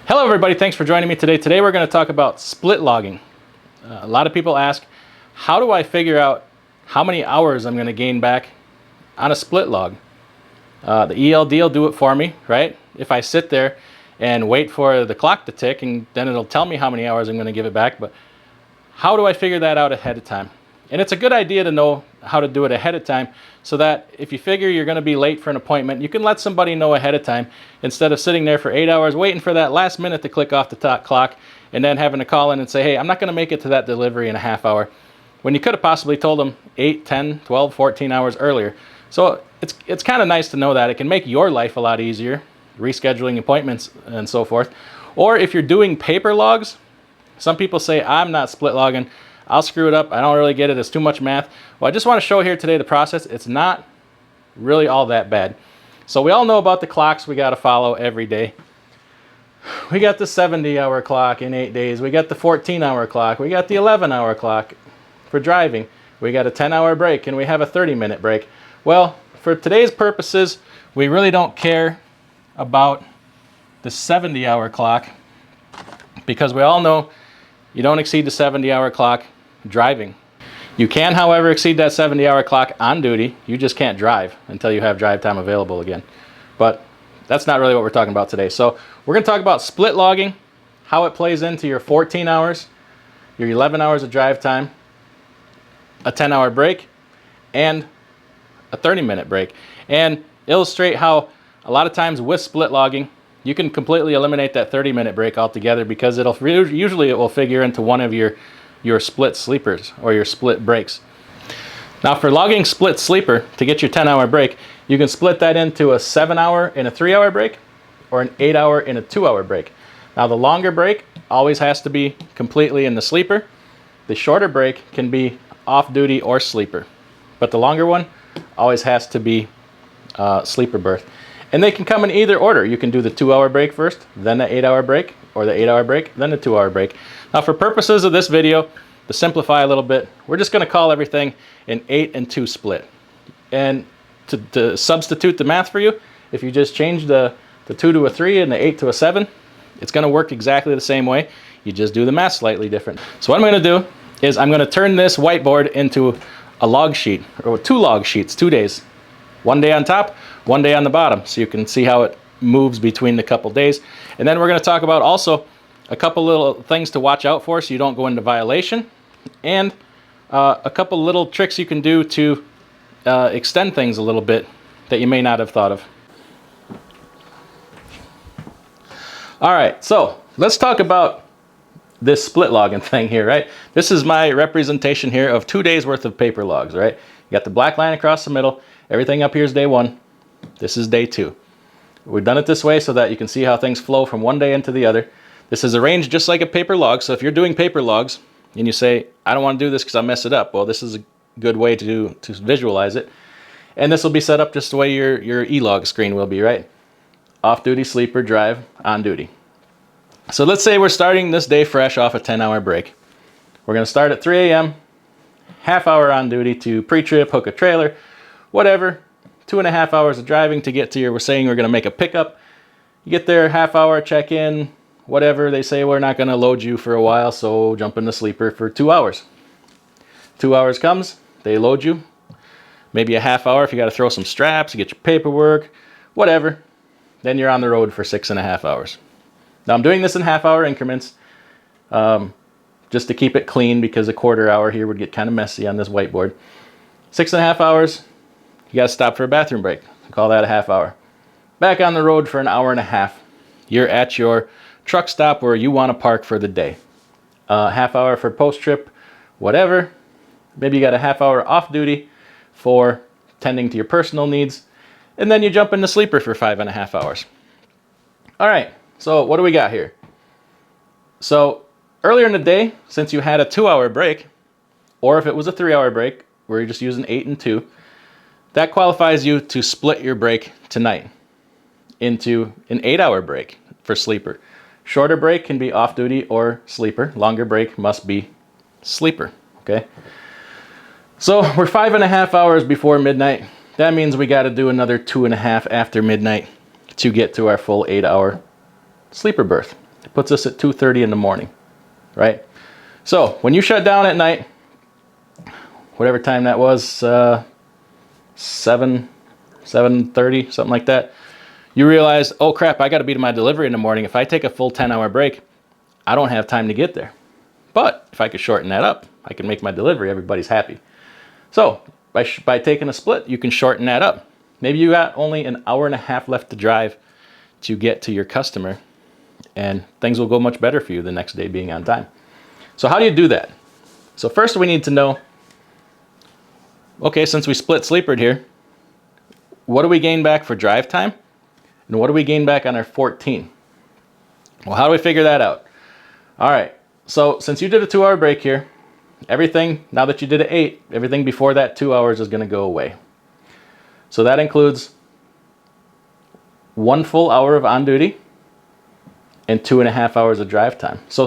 Hello everybody, thanks for joining me today. Today we're going to talk about split logging. A lot of people ask, how do I figure out how many hours I'm going to gain back on a split log? The ELD will do it for me, right? If I sit there and wait for the clock to tick, and then it'll tell me how many hours I'm going to give it back. But how do I figure that out ahead of time? And it's a good idea to know how to do it ahead of time, so that if you figure you're going to be late for an appointment, you can let somebody know ahead of time instead of sitting there for 8 hours waiting for that last minute to click off the top clock and then having to call in and say, hey, I'm not going to make it to that delivery in a half hour, when you could have possibly told them 8, 10, 12, 14 hours earlier. So it's kind of nice to know that. It can make your life a lot easier, rescheduling appointments and so forth. Or if you're doing paper logs, some people say, I'm not split logging, I'll screw it up, I don't really get it, it's too much math. Well, I just want to show here today the process. It's not really all that bad. So we all know about the clocks we got to follow every day. We got the 70-hour clock in 8 days. We got the 14-hour clock. We got the 11-hour clock for driving. We got a 10-hour break, and we have a 30-minute break. Well, for today's purposes, we really don't care about the 70-hour clock, because we all know you don't exceed the 70-hour clock driving. You can, however, exceed that 70-hour clock on duty. You just can't drive until you have drive time available again. But that's not really what we're talking about today. So we're going to talk about split logging, how it plays into your 14 hours, your 11 hours of drive time, a 10-hour break, and a 30-minute break. And illustrate how a lot of times with split logging, you can completely eliminate that 30-minute break altogether, because usually it will figure into one of your split sleepers or your split breaks. Now for logging split sleeper, to get your 10-hour break, you can split that into a 7-hour and a 3-hour break, or an 8-hour and a 2-hour break. Now the longer break always has to be completely in the sleeper. The shorter break can be off duty or sleeper, but the longer one always has to be sleeper berth. And they can come in either order. You can do the 2-hour break first, then the 8-hour break, or the 8-hour break, then the 2-hour break. Now for purposes of this video, to simplify a little bit, we're just going to call everything an 8 and 2 split. And to substitute the math for you, if you just change the 2 to a 3 and the 8 to a 7, it's going to work exactly the same way. You just do the math slightly different. So what I'm going to do is I'm going to turn this whiteboard into a log sheet, or 2 log sheets, 2 days. 1 day on top, 1 day on the bottom, so you can see how it moves between the couple days. And then we're going to talk about also a couple little things to watch out for so you don't go into violation, and a couple little tricks you can do to extend things a little bit that you may not have thought of. All right, so let's talk about this split logging thing here, right? This is my representation here of 2 days worth of paper logs, right? You got the black line across the middle. Everything up here is day 1. This is day 2. We've done it this way so that you can see how things flow from one day into the other. This is arranged just like a paper log. So if you're doing paper logs and you say, I don't want to do this because I'll mess it up, well, this is a good way to visualize it. And this will be set up just the way your e-log screen will be, right? Off duty, sleeper, drive, on duty. So let's say we're starting this day fresh off a 10-hour break. We're going to start at 3 a.m., half hour on duty to pre-trip, hook a trailer, whatever, 2.5 hours of driving to get to we're saying we're going to make a pickup. You get there, half hour, check in, whatever. They say we're not going to load you for a while, so jump in the sleeper for 2 hours. 2 hours comes, they load you. Maybe a half hour if you got to throw some straps, get your paperwork, whatever. Then you're on the road for 6.5 hours. Now I'm doing this in half-hour increments, just to keep it clean, because a quarter hour here would get kind of messy on this whiteboard. 6.5 hours, you got to stop for a bathroom break. Call that a half hour. Back on the road for an hour and a half. You're at your truck stop where you want to park for the day. Half hour for post-trip, whatever. Maybe you got a half hour off duty for tending to your personal needs. And then you jump in the sleeper for 5.5 hours. All right, so what do we got here? So earlier in the day, since you had a 2-hour break, or if it was a 3-hour break, where you're just using 8 and 2, that qualifies you to split your break tonight into an 8-hour break for sleeper. Shorter break can be off duty or sleeper. Longer break must be sleeper, okay? So we're 5.5 hours before midnight. That means we got to do another 2.5 after midnight to get to our full 8-hour sleeper berth. It puts us at 2:30 in the morning, right? So when you shut down at night, whatever time that was, 7:30, something like that, you realize, oh crap, I got to be to my delivery in the morning. If I take a full 10-hour break, I don't have time to get there. But if I could shorten that up, I can make my delivery, everybody's happy. So by taking a split, you can shorten that up. Maybe you got only an hour and a half left to drive to get to your customer, and things will go much better for you the next day being on time. So how do you do that? So first we need to know, okay, since we split sleepered here, what do we gain back for drive time? And what do we gain back on our 14? Well, how do we figure that out? All right, so since you did a 2-hour break here, everything, now that you did an 8, everything before that 2 hours is gonna go away. So that includes 1 full hour of on duty and 2.5 hours of drive time. So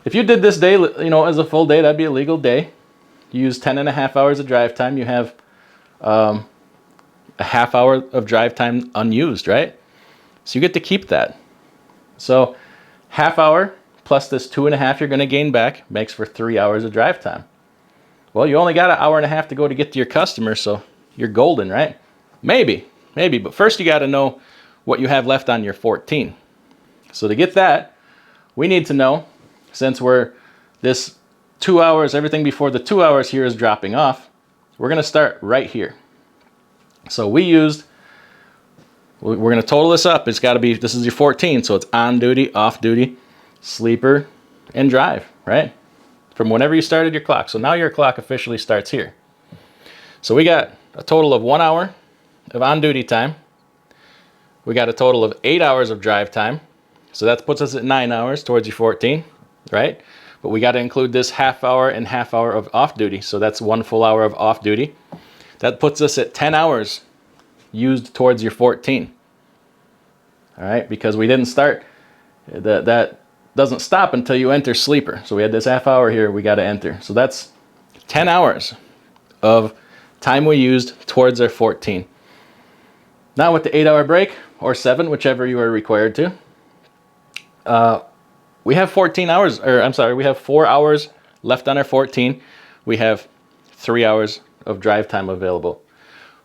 if you did this day, as a full day, that'd be a legal day. You use 10.5 hours of drive time, you have a half hour of drive time unused, right? So you get to keep that. So half hour plus this 2.5 you're gonna gain back makes for 3 hours of drive time. Well, you only got an hour and a half to go to get to your customer, so you're golden, right? Maybe, but first you gotta know what you have left on your 14. So to get that, we need to know, since this 2 hours, everything before the 2 hours here is dropping off, we're gonna start right here. So we're gonna total this up. It's gotta be, this is your 14, so it's on duty, off duty, sleeper, and drive, right? From whenever you started your clock. So now your clock officially starts here. So we got a total of 1 hour of on duty time. We got a total of 8 hours of drive time. So that puts us at 9 hours towards your 14, right? But we got to include this half hour and half hour of off duty. So that's 1 full hour of off duty. That puts us at 10 hours used towards your 14. All right, because we didn't start, that doesn't stop until you enter sleeper. So we had this half hour here we got to enter. So that's 10 hours of time we used towards our 14. Now with the 8-hour break, or 7, whichever you are required to, we have 14 hours, or I'm sorry, we have 4 hours left on our 14. We have 3 hours of drive time available.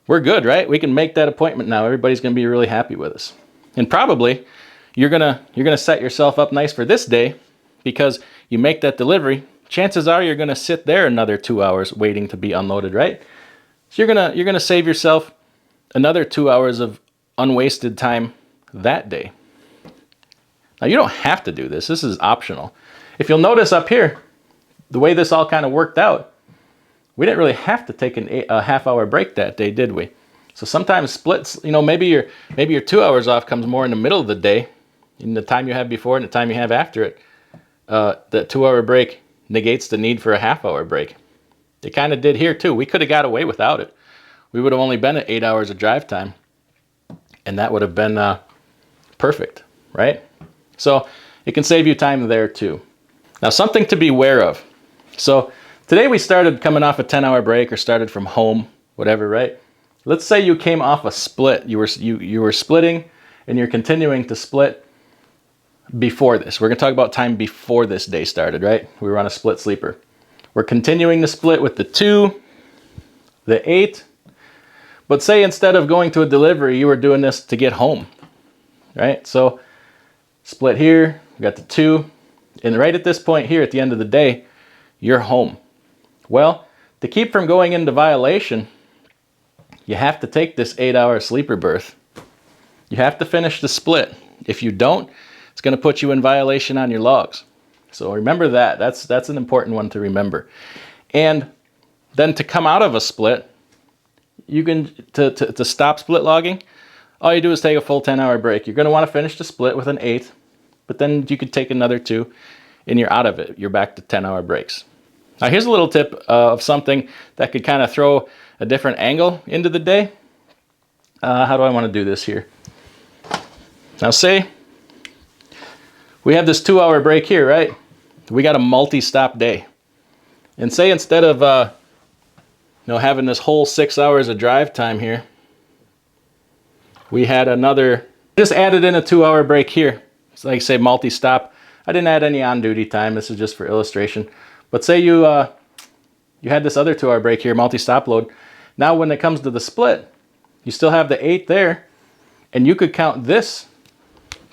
We're good, right? We can make that appointment now. Everybody's gonna be really happy with us. And probably you're gonna set yourself up nice for this day, because you make that delivery, chances are you're gonna sit there another 2 hours waiting to be unloaded, right? So you're gonna save yourself another 2 hours of unwasted time that day. Now you don't have to do this. This is optional. If you'll notice up here, the way this all kind of worked out, we didn't really have to take a half-hour break that day, did we? So sometimes splits, maybe your 2 hours off comes more in the middle of the day, in the time you have before and the time you have after it. That 2-hour break negates the need for a half-hour break. It kind of did here too. We could have got away without it. We would have only been at 8 hours of drive time, and that would have been perfect, right? So it can save you time there too. Now something to be aware of. So today we started coming off a 10-hour break, or started from home, whatever, right? Let's say you came off a split. You were splitting, and you're continuing to split before this. We're gonna talk about time before this day started, right? We were on a split sleeper. We're continuing to split with the 2, the 8, but say instead of going to a delivery, you were doing this to get home, right? So split here, we got the 2, and right at this point here at the end of the day, you're home. Well, to keep from going into violation, you have to take this 8-hour sleeper berth. You have to finish the split. If you don't, it's going to put you in violation on your logs. So remember that. That's an important one to remember. And then to come out of a split, you can to stop split logging, all you do is take a full 10-hour break. You're going to want to finish the split with an 8, but then you could take another 2, and you're out of it. You're back to 10-hour breaks. Now here's a little tip of something that could kind of throw a different angle into the day. How do I want to do this here? Now say we have this 2-hour break here, right? We got a multi-stop day. And say instead of having this whole 6 hours of drive time here, we had just added in a 2-hour break here So like say multi-stop. I didn't add any on-duty time. This is just for illustration. But say you had this other 2-hour break here, multi-stop load. Now when it comes to the split, you still have the 8 there, and you could count this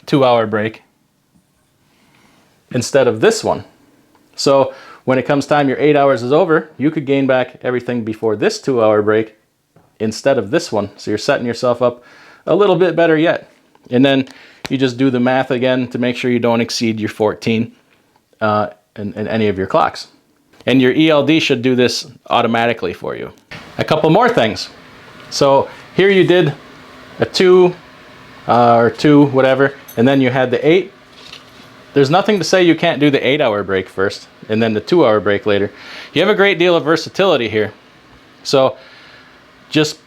2-hour break instead of this one. So when it comes time your 8 hours is over, you could gain back everything before this 2-hour break instead of this one. So you're setting yourself up a little bit better yet. And then you just do the math again to make sure you don't exceed your 14 in any of your clocks. And your ELD should do this automatically for you. A couple more things. So here you did a 2 or 2, whatever, and then you had the 8. There's nothing to say you can't do the 8-hour break first and then the 2-hour break later. You have a great deal of versatility here. So just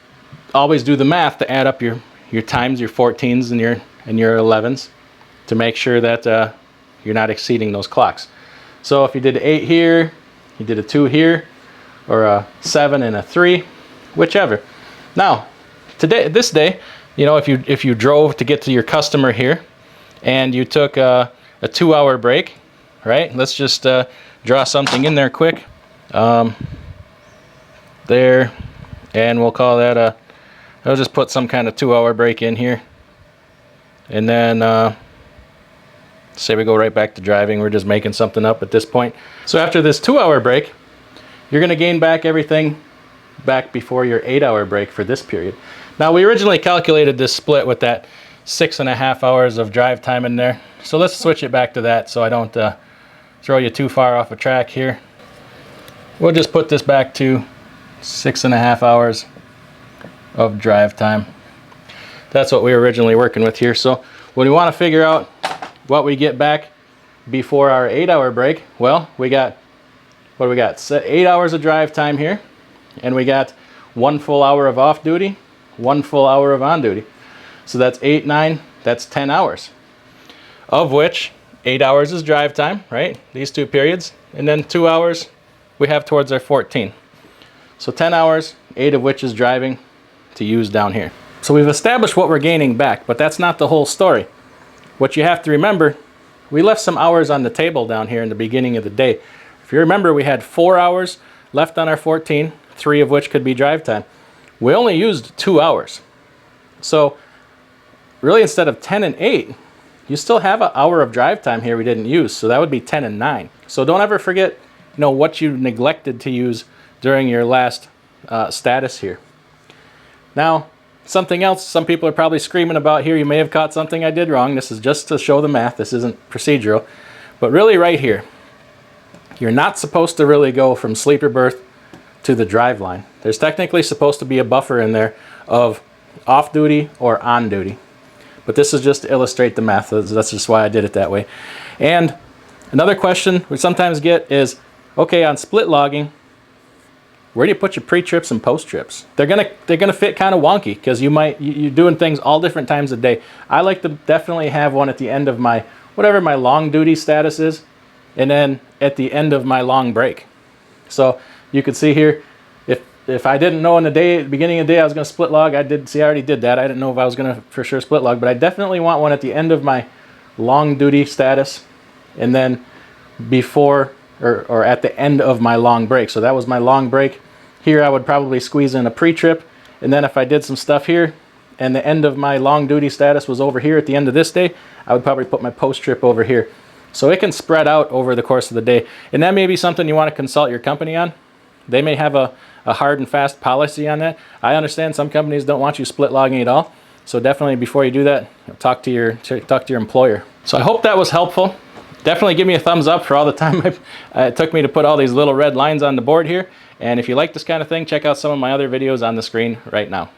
always do the math to add up your times, your 14s and your 11s to make sure that you're not exceeding those clocks. So if you did an 8 here, you did a 2 here, or a 7 and a 3, whichever. Now, this day, you know, if you drove to get to your customer here and you took a 2-hour break, right? Let's just draw something in there quick. There, and we'll call that I'll just put some kind of 2-hour break in here. And then say we go right back to driving. We're just making something up at this point. So after this 2-hour break, you're going to gain back everything back before your 8-hour break for this period. Now we originally calculated this split with that 6.5 hours of drive time in there. So let's switch it back to that so I don't throw you too far off a track here. We'll just put this back to 6.5 hours of drive time. That's what we were originally working with here. So when we want to figure out what we get back before our 8-hour break, well, we got, what do we got? 8 hours of drive time here, and we got 1 full hour of off duty, 1 full hour of on duty. So that's 8, 9, that's 10 hours, of which 8 hours is drive time, right? These 2 periods, and then 2 hours we have towards our 14. So 10 hours, 8 of which is driving to use down here. So we've established what we're gaining back, but that's not the whole story. What you have to remember, we left some hours on the table down here in the beginning of the day. If you remember, we had 4 hours left on our 14, 3 of which could be drive time. We only used 2 hours. So really, instead of 10 and 8, you still have an hour of drive time here we didn't use. So that would be 10 and 9. So don't ever forget, you know, what you neglected to use during your last status here. Now, something else some people are probably screaming about here, you may have caught something I did wrong. This is just to show the math. This isn't procedural. But really right here, you're not supposed to really go from sleeper berth to the drive line. There's technically supposed to be a buffer in there of off duty or on duty. But this is just to illustrate the math. That's just why I did it that way. And another question we sometimes get is, okay, on split logging, where do you put your pre-trips and post-trips? They're gonna fit kind of wonky because you're doing things all different times of day. I like to definitely have one at the end of my whatever my long duty status is, and then at the end of my long break. So you can see here, if I didn't know in the day, at the beginning of the day, I was going to split log. I already did that. I didn't know if I was going to for sure split log, but I definitely want one at the end of my long duty status, and then before or at the end of my long break. So that was my long break. Here I would probably squeeze in a pre-trip, and then if I did some stuff here and the end of my long duty status was over here at the end of this day, I would probably put my post-trip over here. So it can spread out over the course of the day, and that may be something you want to consult your company on. They may have a hard and fast policy on that. I understand some companies don't want you split logging at all. So definitely before you do that, talk to your employer. So I hope that was helpful. Definitely give me a thumbs up for all the time it took me to put all these little red lines on the board here. And if you like this kind of thing, check out some of my other videos on the screen right now.